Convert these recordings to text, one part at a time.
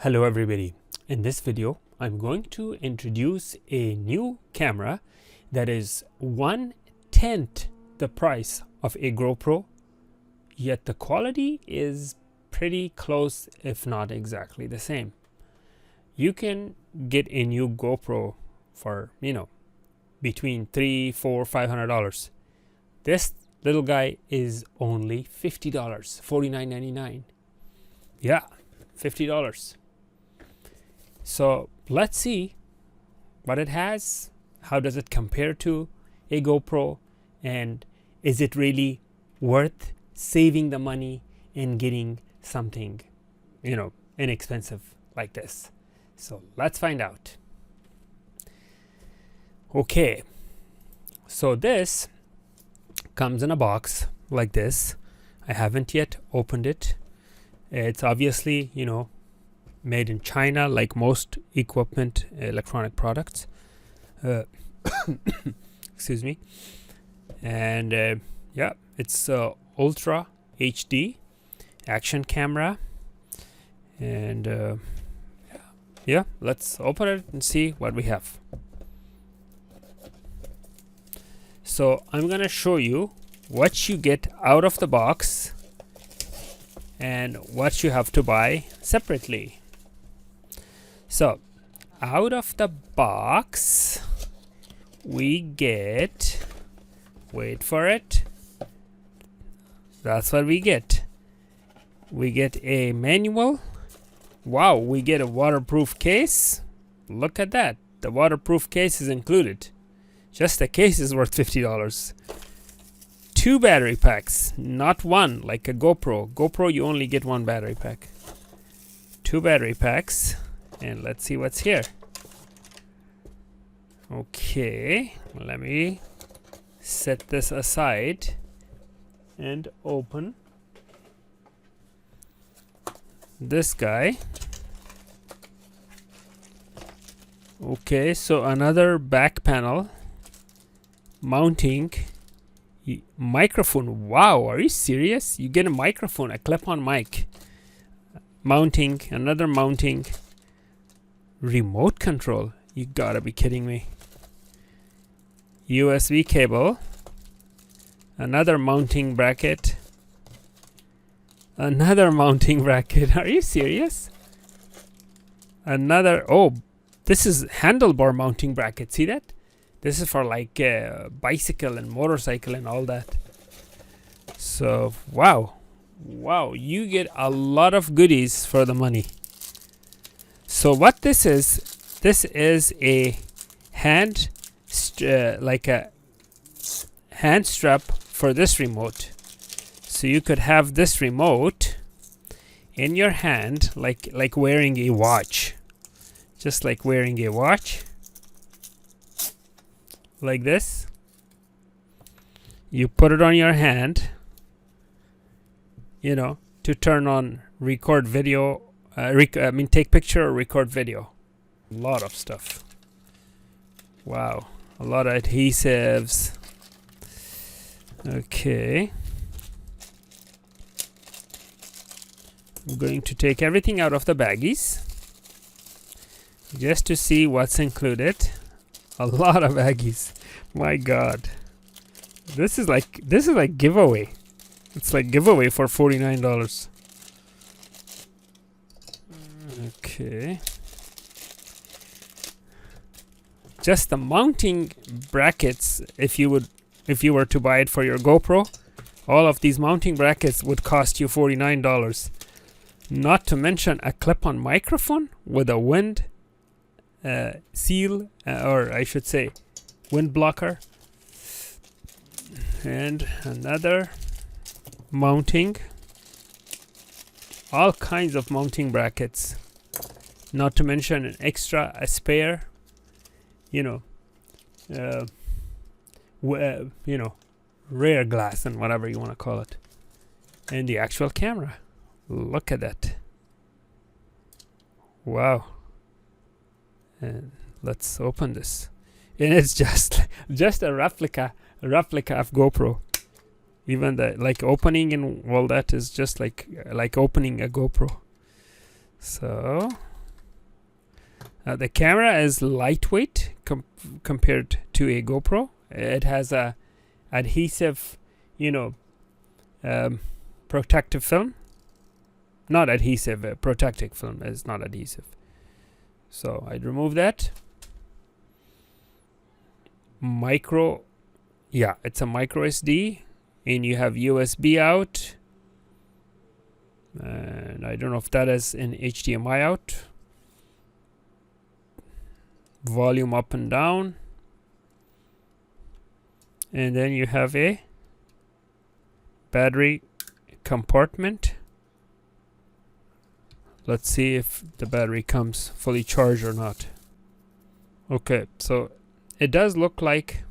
Hello everybody. In this video I'm going to introduce a new camera that is 1/10 the price of a GoPro, yet the quality is pretty close, if not exactly the same. You can get a new GoPro for between $300, $400, $500. This little guy is only $50, $49.99. Yeah, $50. So let's see what it has. How does it compare to a GoPro, and is it really worth saving the money and getting something inexpensive like this? So let's find out. Okay, so this comes in a box like this. I haven't yet opened it. It's obviously made in China, like most equipment, electronic products. Excuse me. And yeah, it's Ultra HD action camera. And yeah, let's open it and see what we have. So I'm gonna show you what you get out of the box and what you have to buy separately. So out of the box we get, wait for it, that's what we get. We get a manual. Wow, we get a waterproof case. Look at that, the waterproof case is included. Just the case is worth $50. 2 battery packs, not one like a GoPro. GoPro you only get 1 battery pack. 2 battery packs. And let's see what's here. Okay, let me set this aside and open this guy. Okay, so another back panel, mounting microphone. Wow, are you serious? You get a microphone, a clip-on mic, mounting, another mounting, remote control. You gotta be kidding me. USB cable, another mounting bracket, another mounting bracket. Are you serious? Another, oh, this is handlebar mounting bracket. See that? This is for like bicycle and motorcycle and all that. So wow, you get a lot of goodies for the money. So what this is a hand like a hand strap for this remote. So you could have this remote in your hand like wearing a watch. Just like wearing a watch. Like this. You put it on your hand, to turn on record video, take picture or record video. A lot of stuff. Wow, a lot of adhesives. Okay, I'm going to take everything out of the baggies just to see what's included. A lot of baggies. My God, this is like giveaway. It's like giveaway for $49. Okay, just the mounting brackets. If you were to buy it for your GoPro, all of these mounting brackets would cost you $49. Not to mention a clip-on microphone with a wind seal, or I should say wind blocker, and another mounting, all kinds of mounting brackets. Not to mention an extra, a spare, rear glass and whatever you want to call it, and the actual camera. Look at that. Wow. And let's open this, and it's just a replica of GoPro. Even the opening and all that is just like opening a GoPro. So The camera is lightweight compared to a GoPro. It has a adhesive, protective film. Not adhesive, protective film is not adhesive. So I'd remove that. It's a micro SD, and you have USB out, and I don't know if that is an HDMI out. Volume up and down, and then you have a battery compartment. Let's see if the battery comes fully charged or not. Okay, so it does look like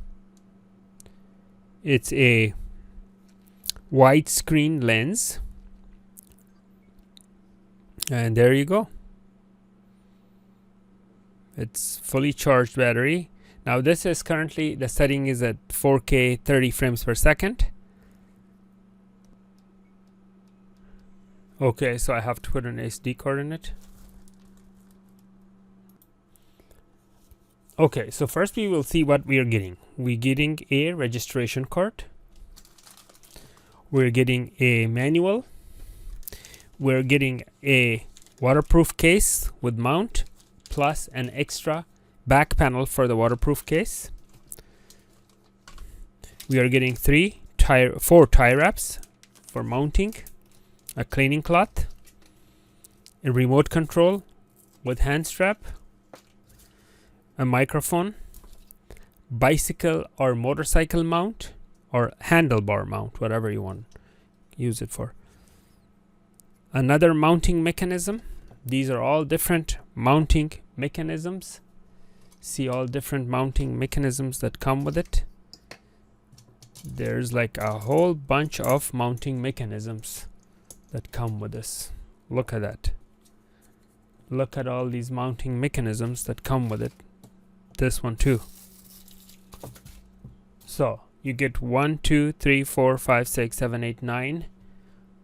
it's a widescreen lens, and there you go. It's fully charged battery. Now this is currently, the setting is at 4K 30 frames per second. Okay, so I have to put an SD card in it. Okay, so first we will see what we are getting. We're getting a registration card. We're getting a manual. We're getting a waterproof case with mount, plus an extra back panel for the waterproof case. We are getting 4 tie wraps for mounting, a cleaning cloth, a remote control with hand strap, a microphone, bicycle or motorcycle mount, or handlebar mount, whatever you want to use it for. Another mounting mechanism. These are all different mounting mechanisms. See all different mounting mechanisms that come with it. There's like a whole bunch of mounting mechanisms that come with this. Look at that. Look at all these mounting mechanisms that come with it. This one too. So you get 1, 2, 3, 4, 5, 6, 7, 8, 9.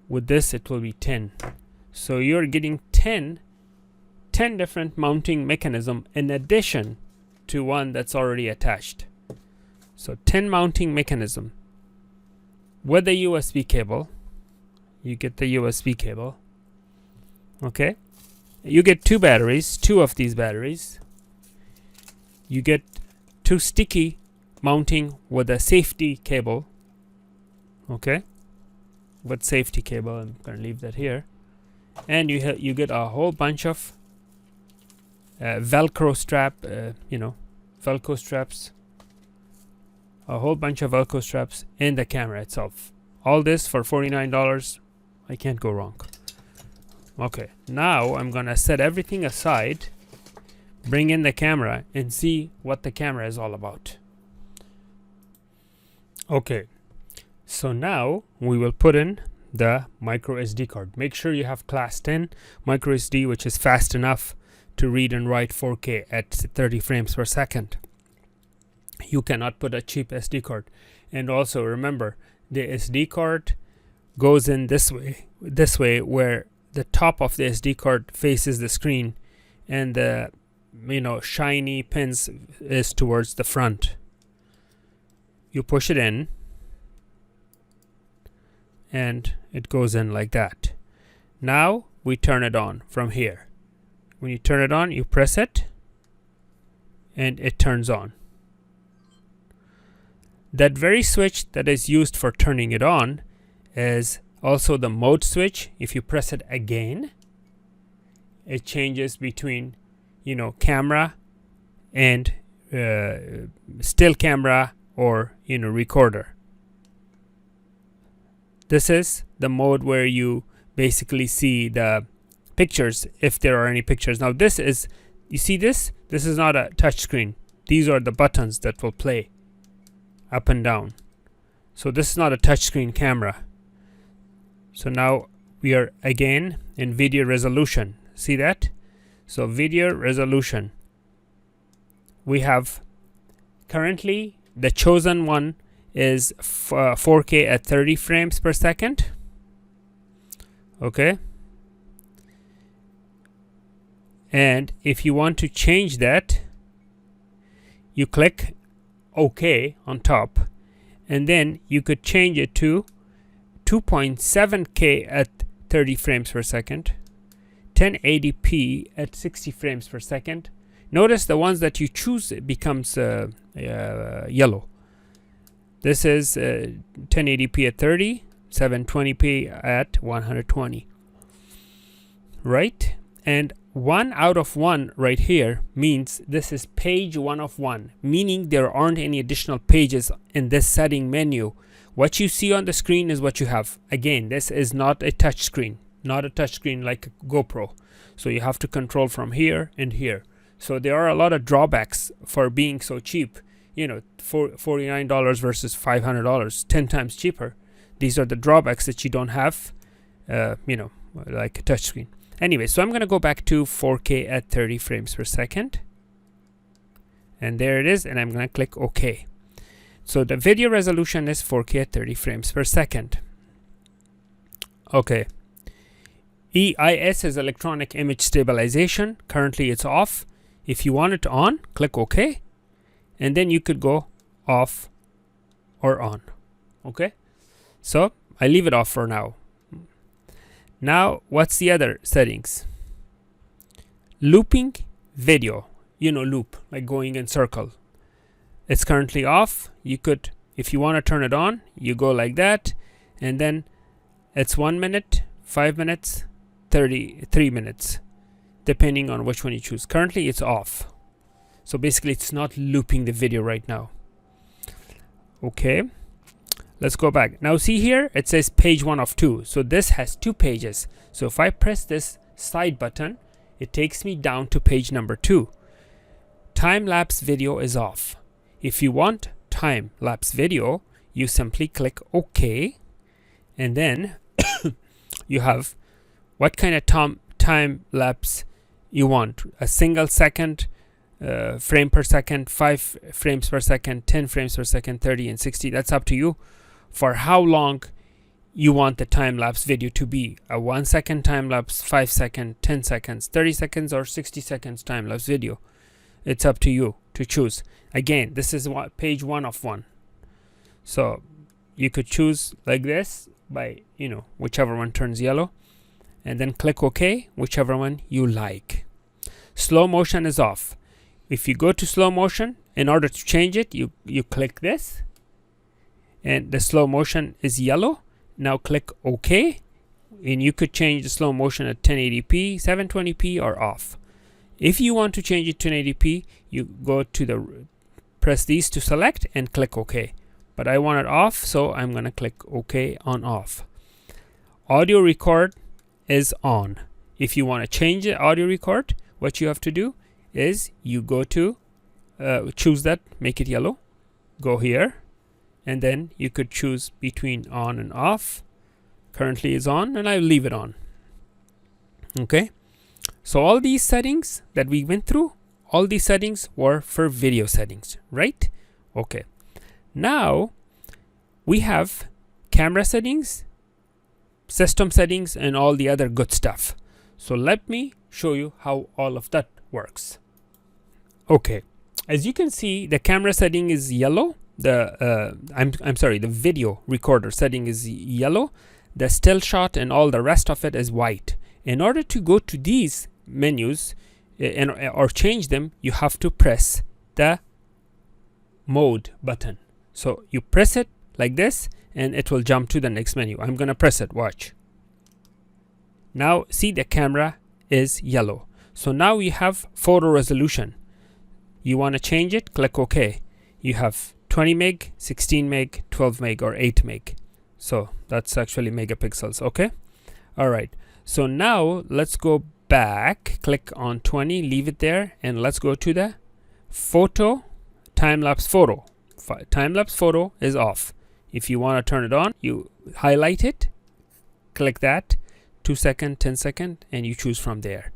With this it will be 10. So you're getting 10 different mounting mechanism in addition to one that's already attached. So 10 mounting mechanism with a USB cable. You get the USB cable. Okay. You get 2 batteries, 2 of these batteries. You get 2 sticky mounting with a safety cable. Okay. With safety cable, I'm gonna leave that here. And you get a whole bunch of Velcro strap, Velcro straps. A whole bunch of Velcro straps in the camera itself. All this for $49. I can't go wrong. Okay, now I'm gonna set everything aside, bring in the camera, and see what the camera is all about. Okay, so now we will put in the micro SD card. Make sure you have class 10 micro SD, which is fast enough to read and write 4K at 30 frames per second. You cannot put a cheap SD card. And also remember, the SD card goes in this way where the top of the SD card faces the screen, and the shiny pins is towards the front. You push it in, and it goes in like that. Now we turn it on from here. When you turn it on, you press it, and it turns on. That very switch that is used for turning it on is also the mode switch. If you press it again, it changes between camera and still camera or recorder. This is the mode where you basically see the pictures, if there are any pictures. Now this is, you see this is not a touch screen. These are the buttons that will play up and down. So this is not a touchscreen camera. So now we are again in video resolution. See that? So video resolution. We have currently the chosen one is 4K at 30 frames per second. Okay. And if you want to change that, you click OK on top, and then you could change it to 2.7K at 30 frames per second, 1080p at 60 frames per second. Notice the ones that you choose, it becomes yellow. This is 1080p at 30, 720p at 120. Right? And 1 out of 1 right here means this is page 1 of 1, meaning there aren't any additional pages in this setting menu. What you see on the screen is what you have. Again, this is not a touch screen, not a touch screen like a GoPro. So you have to control from here and here. So there are a lot of drawbacks for being so cheap. You know, $49 versus $500, 10 times cheaper. These are the drawbacks that you don't have, you know, like a touch screen. Anyway, so I'm going to go back to 4K at 30 frames per second. And there it is, and I'm going to click OK. So the video resolution is 4K at 30 frames per second. Okay. EIS is electronic image stabilization. Currently it's off. If you want it on, click OK. And then you could go off or on. Okay. So I leave it off for now. Now, what's the other settings? Looping video. You know, loop, like going in circle. It's currently off. You could, if you want to turn it on, you go like that. And then it's 1 minute, 5 minutes, 3 minutes. Depending on which one you choose. Currently, it's off. So basically, it's not looping the video right now. Okay. Let's go back. Now see here, it says page 1 of 2. So this has 2 pages. So if I press this side button, it takes me down to page number 2. Time-lapse video is off. If you want time-lapse video, you simply click OK. And then you have what kind of time-lapse you want. A single second, frame per second, 5 frames per second, 10 frames per second, 30 and 60. That's up to you. For how long you want the time-lapse video to be. A 1 second time-lapse, 5 second, 10 seconds, 30 seconds or 60 seconds time-lapse video. It's up to you to choose. Again, this is page 1 of 1. So you could choose like this by, you know, whichever one turns yellow. And then click OK, whichever one you like. Slow motion is off. If you go to slow motion, in order to change it, you click this. And the slow motion is yellow. Now click OK, and you could change the slow motion at 1080p, 720p or off. If you want to change it to 1080p, you go to the press these to select and click OK. But I want it off, so I'm going to click OK on off. Audio record is on. If you want to change the audio record, what you have to do is you go to choose that, make it yellow, go here. And then you could choose between on and off. Currently is on, and I'll leave it on. Okay. So all these settings that we went through, all these settings were for video settings, right? Okay. Now we have camera settings, system settings, and all the other good stuff. So let me show you how all of that works. Okay. As you can see, the camera setting is yellow. I'm sorry, the video recorder setting is yellow. The still shot and all the rest of it is white. In order to go to these menus or change them, you have to press the mode button. So you press it like this and it will jump to the next menu. I'm gonna press it, watch. Now see, the camera is yellow. So now we have photo resolution. You want to change it, click OK. You have 20 meg, 16 meg, 12 meg or 8 meg. So that's actually megapixels. Okay. All right. So now let's go back, click on 20, leave it there, and let's go to the photo, time-lapse photo. Time-lapse photo is off. If you want to turn it on, you highlight it, click that, 2 second, 10 second, and you choose from there.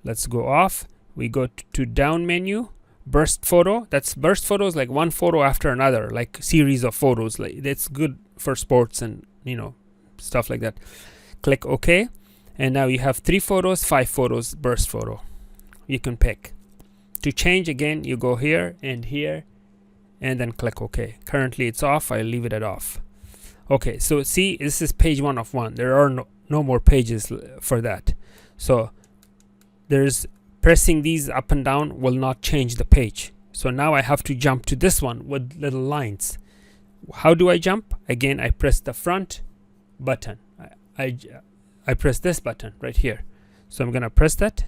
Let's go off. We go to down menu, burst photo. That's burst photos, like one photo after another, like series of photos. Like it's good for sports and, you know, stuff like that. Click OK, and now you have 3 photos, 5 photos, burst photo. you can pick. To change again, you go here and here and then click OK. Currently it's off. I'll leave it at off. Okay, so see, this is page 1 of 1. There are no more pages for that. So there's pressing these up and down will not change the page. So now I have to jump to this one with little lines. How do I jump? Again, I press the front button. I press this button right here. So I'm gonna press that,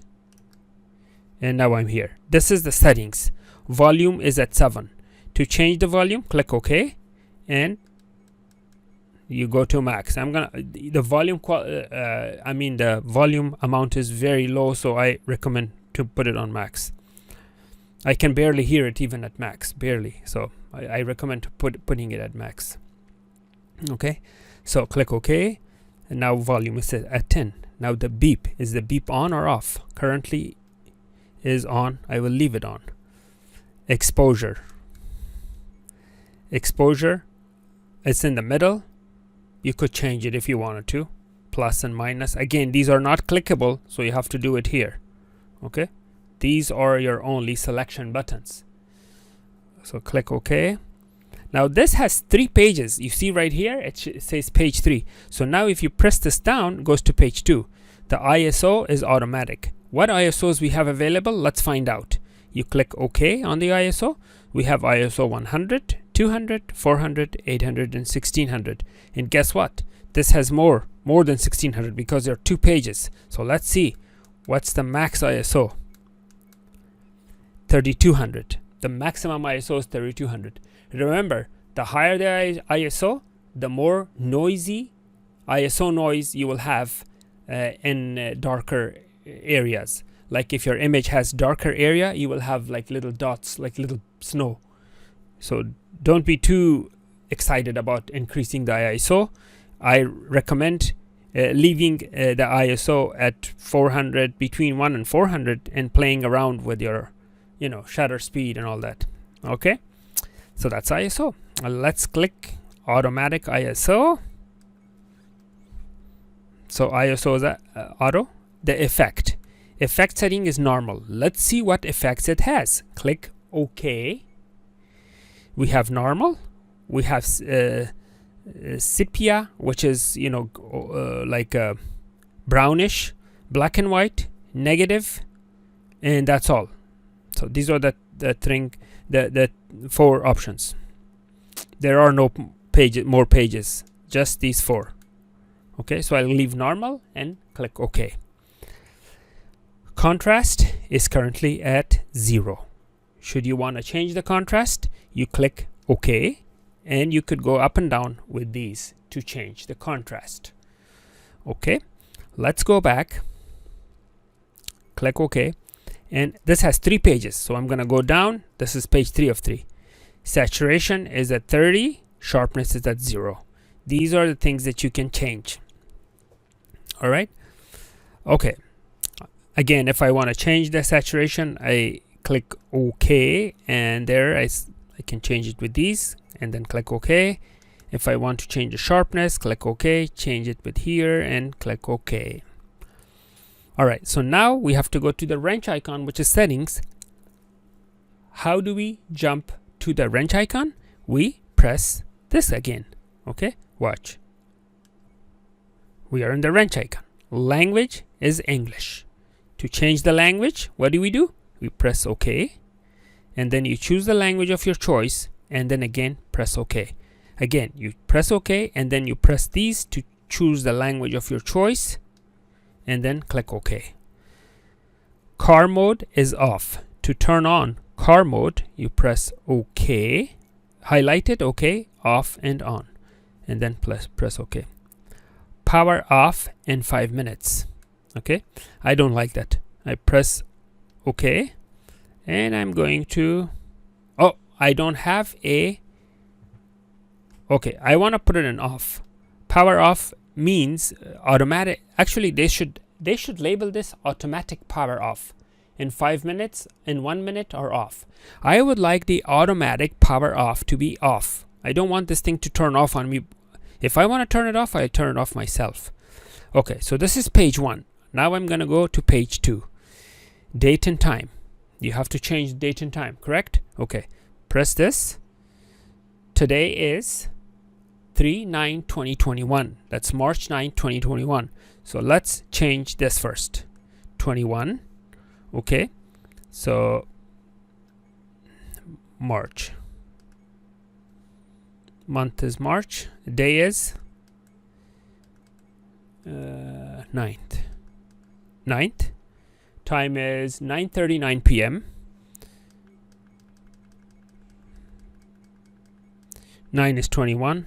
and now I'm here. This is the settings. Volume is at 7. To change the volume, click OK, and you go to max. The volume amount is very low, so I recommend to put it on max. I can barely hear it even at max, barely. So I recommend putting it at max. Okay, so click OK, and now volume is at 10. Now the beep, is the beep on or off? Currently is on. I will leave it on. Exposure, it's in the middle. You could change it if you wanted to, plus and minus. Again, these are not clickable, so you have to do it here. Okay, these are your only selection buttons. So click OK. Now this has 3 pages. You see right here, it says page 3. So now if you press this down, it goes to page 2. The ISO is automatic. What ISOs we have available? Let's find out. You click OK on the ISO. We have ISO 100, 200, 400, 800, and 1600. And guess what? This has more than 1600 because there are 2 pages. So let's see. What's the max ISO? 3200. The maximum ISO is 3200. Remember, the higher the ISO, the more noisy ISO noise you will have in darker areas. Like if your image has darker area, you will have like little dots, like little snow. So don't be too excited about increasing the ISO. I recommend leaving the ISO at 400, between 1 and 400, and playing around with your, shutter speed and all that. Okay, so that's ISO. Let's click automatic ISO. So ISO is auto. The effect setting is normal. Let's see what effects it has. Click OK. We have normal. We have sepia, which is like a brownish, black and white, negative, and that's all. So these are the 4 options. There are no more pages, just these 4. Okay, so I'll leave normal and click OK. Contrast is currently at 0. Should you want to change the contrast, you click OK, and you could go up and down with these to change the contrast. Okay, let's go back, click OK, and this has 3 pages, so I'm gonna go down. This is page 3 of 3. Saturation is at 30, sharpness is at 0. These are the things that you can change. All right, okay. Again, if I want to change the saturation, I click OK, and there I can change it with these, and then click OK. If I want to change the sharpness, click OK, change it with here, and click OK. Alright, so now we have to go to the wrench icon, which is settings. How do we jump to the wrench icon? We press this again. Okay, watch. We are in the wrench icon. Language is English. To change the language, what do? We press OK, and then you choose the language of your choice, and then again press OK. Again, you press OK, and then you press these to choose the language of your choice, and then click OK. Car mode is off. To turn on car mode, you press OK, highlight it, OK, off and on, and then press OK. Power off in 5 minutes. Okay, I don't like that. I press OK, and I'm going to, I don't have a, okay, I want to put it in off. Power off means automatic. Actually, they should label this automatic power off. In 5 minutes, in 1 minute, or off. I would like the automatic power off to be off. I don't want this thing to turn off on me. If I want to turn it off, I turn it off myself. Okay, so this is page 1. Now I'm going to go to page 2. date and time. You have to change date and time, correct? Okay, press this. Today is 3/9/2021. That's March 9, 2021. So let's change this first. 21. Okay, so March. Month is March. Day is 9th. Time is 9:39 p.m. 9 is 21.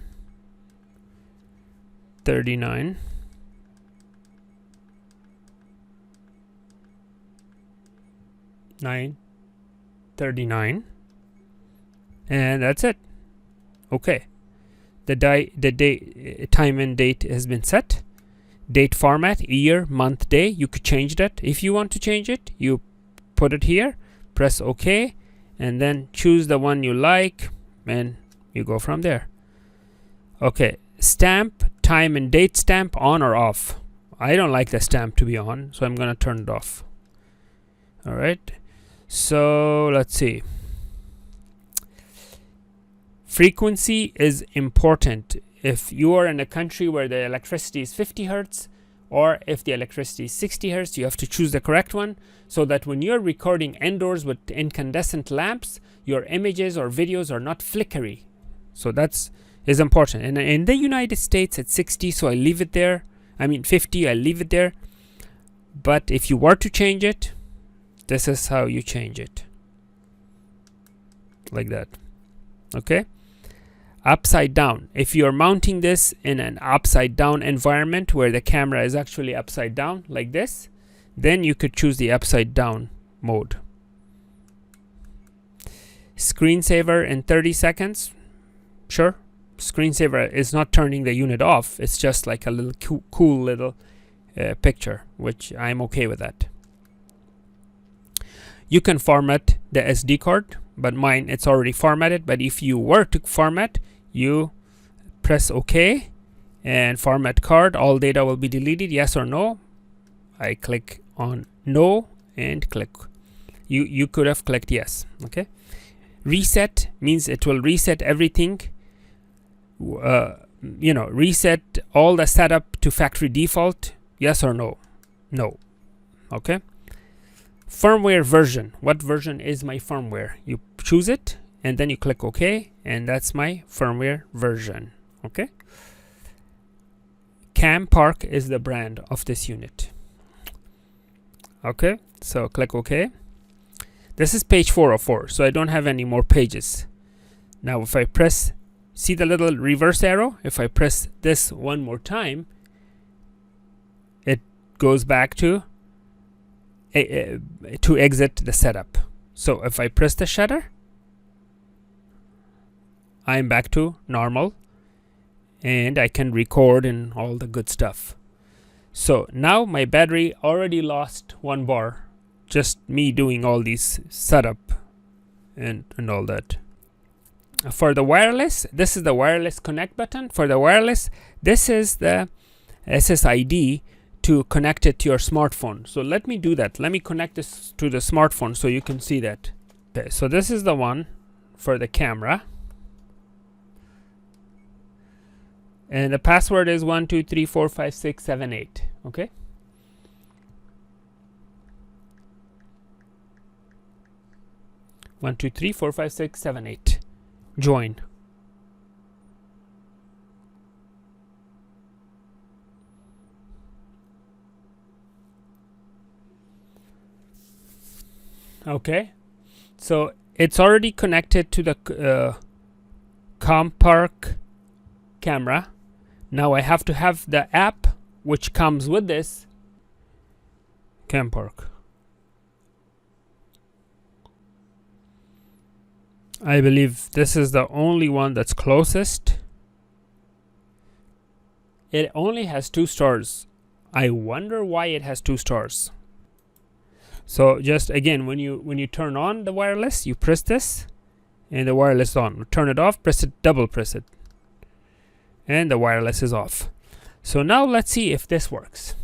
39. 9:39. And that's it. Okay. The day, time and date has been set. Date format, year, month, day. You could change that. If you want to change it, you put it here, press OK, and then choose the one you like, and you go from there. Okay, stamp, time and date stamp, on or off. I don't like the stamp to be on, so I'm gonna turn it off. All right, so let's see. Frequency is important. If you are in a country where the electricity is 50 hertz, or if the electricity is 60 hertz, you have to choose the correct one, so that when you're recording indoors with incandescent lamps, your images or videos are not flickery. So that's is important. And in the United States, it's 60, so I leave it there. I mean 50, I leave it there. But if you were to change it, this is how you change it. Like that. Okay? Upside down. If you're mounting this in an upside down environment where the camera is actually upside down like this, then you could choose the upside down mode. Screensaver in 30 seconds. Sure. Screensaver is not turning the unit off. It's just like a little cool little picture, which I'm okay with that. You can format the SD card, but mine it's already formatted. But if you were to format, you press OK and format card. All data will be deleted, yes or no. I click on no and click. You could have clicked yes. Okay. Reset means it will reset everything. Reset all the setup to factory default, yes or no. No. Okay. Firmware version. What version is my firmware? You choose it and then you click OK, and that's my firmware version. Okay. Campark is the brand of this unit. Okay, so click OK. This is page 404, so I don't have any more pages. Now if I press, see the little reverse arrow? If I press this one more time, it goes back to exit the setup. So if I press the shutter, I'm back to normal, and I can record and all the good stuff. So now my battery already lost 1 bar, just me doing all these setup and all that. For the wireless, this is the wireless connect button. For the wireless, this is the SSID to connect it to your smartphone. So let me do that. Let me connect this to the smartphone so you can see that. Okay, so this is the one for the camera. And the password is 1234567 okay. One, two, three, 4, 5, 6, 7, 8. Join. Okay, so it's already connected to the Campark camera. Now I have to have the app which comes with this Campark. I believe this is the only one that's closest. It only has 2 stars. I wonder why it has 2 stars. So just again, when you turn on the wireless, you press this and the wireless is on. Turn it off, press it, double press it, and the wireless is off. So now let's see if this works.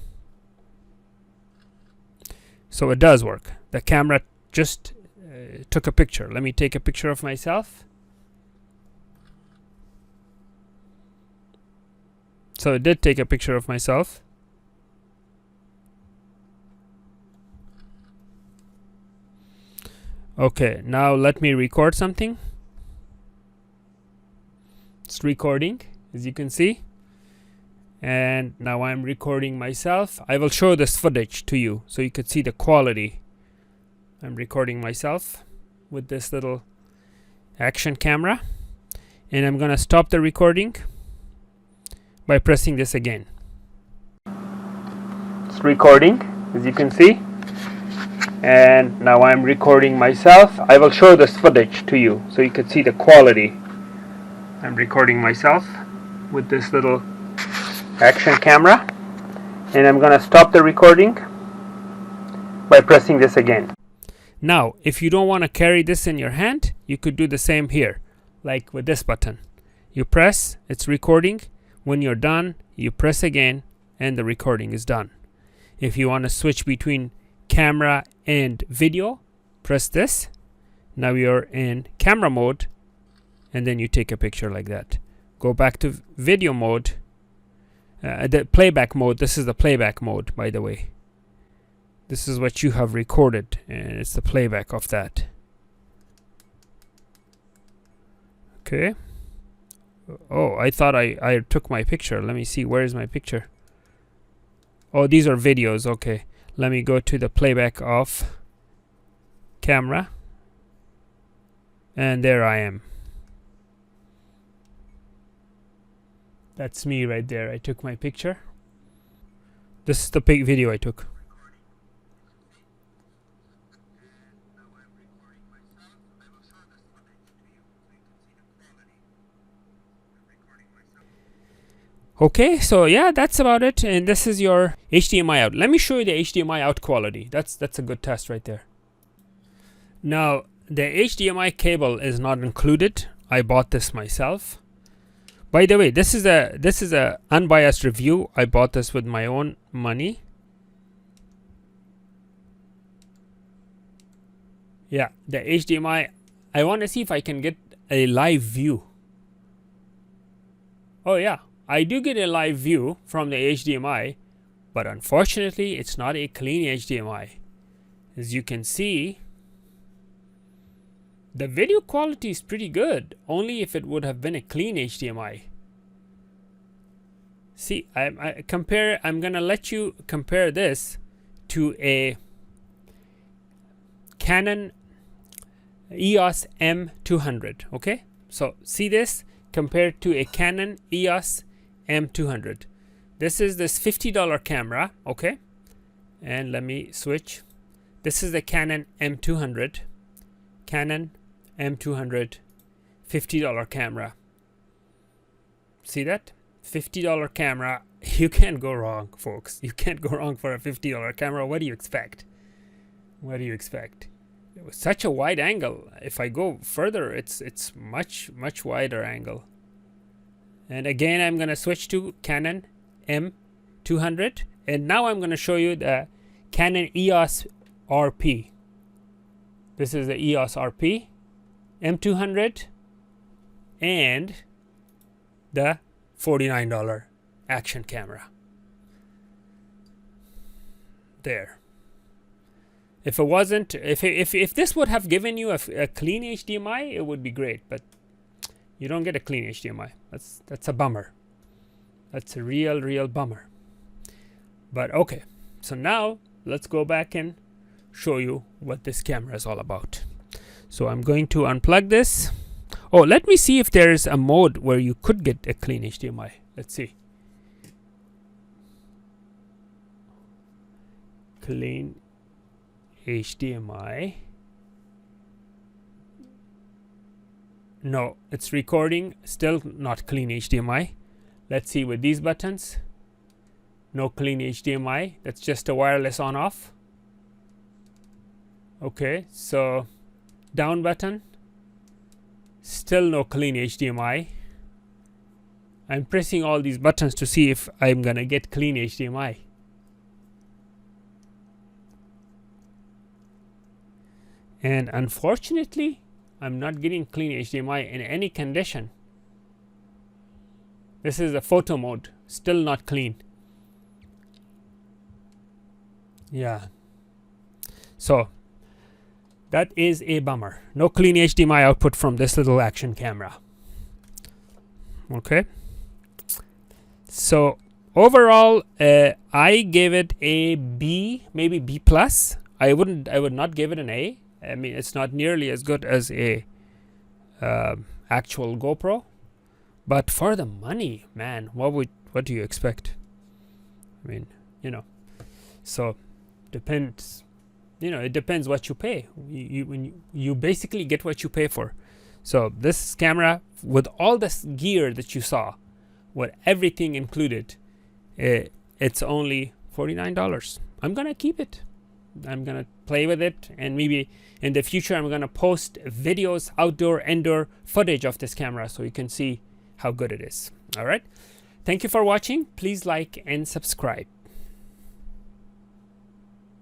So it does work. the camera just took a picture. Let me take a picture of myself. So it did take a picture of myself. Okay, now let me record something. It's recording, as you can see. And now I'm recording myself. I will show this footage to you so you could see the quality. I'm recording myself with this little action camera. And I'm gonna stop the recording by pressing this again. It's recording, as you can see. And now I'm recording myself. I will show this footage to you so you could see the quality. I'm recording myself with this little action camera, and I'm gonna stop the recording by pressing this again. Now if you don't want to carry this in your hand, you could do the same here, like with this button. You press, it's recording. When you're done, you press again and the recording is done. If you want to switch between camera and video, press this. Now you're in camera mode, and then you take a picture like that. Go back to video mode, the playback mode. This is the playback mode, by the way. This is what you have recorded, and it's the playback of that. Okay. Oh, I thought I took my picture. Let me see, where is my picture? Oh, these are videos. Okay, let me go to the playback of camera, and there I am. That's me right there. I took my picture. This is the big video I took. Okay, so yeah, that's about it. And this is your HDMI out. Let me show you the HDMI out quality. That's a good test right there. Now the HDMI cable is not included. I bought this myself. By the way, this is a unbiased review. I bought this with my own money. Yeah, the HDMI. I want to see if I can get a live view. Oh yeah, I do get a live view from the HDMI, but unfortunately it's not a clean HDMI. As you can see, the video quality is pretty good, only if it would have been a clean HDMI. See, I'm gonna let you compare this to a Canon EOS M200. Okay, so see this compared to a Canon EOS M200. This is this $50 camera. Okay, and let me switch. This is the Canon M200. Canon M200 $50 camera. See that? $50 camera. You can't go wrong, folks. You can't go wrong for a $50 camera. What do you expect? What do you expect? It was such a wide angle. If I go further, it's much wider angle. And again, I'm gonna switch to Canon M200, and now I'm gonna show you the Canon EOS RP. This is the EOS RP M200 and the $49 action camera. There. If it wasn't, if this would have given you a clean HDMI, it would be great, but you don't get a clean HDMI. That's a bummer. That's a real bummer. But okay, so now let's go back and show you what this camera is all about. So I'm going to unplug this. Oh, let me see if there's a mode where you could get a clean HDMI. Let's see. Clean HDMI. No, it's recording. Still not clean HDMI. Let's see with these buttons. No clean HDMI. That's just a wireless on off. Okay, so down button. Still no clean HDMI. I'm pressing all these buttons to see if I'm gonna get clean HDMI. And unfortunately, I'm not getting clean HDMI in any condition. This is the photo mode, still not clean. Yeah. So that is a bummer. No clean HDMI output from this little action camera. Okay. So overall, I gave it a B, maybe B plus. I would not give it an A. I mean, it's not nearly as good as a actual GoPro, but for the money, man, what do you expect? I mean, you know, so depends. You know, it depends what you pay. You basically get what you pay for. So this camera, with all this gear that you saw, with everything included, it's only $49. I'm gonna keep it. I'm gonna play with it, and maybe in the future I'm gonna post videos, outdoor, indoor footage of this camera so you can see how good it is. All right. Thank you for watching. Please like and subscribe.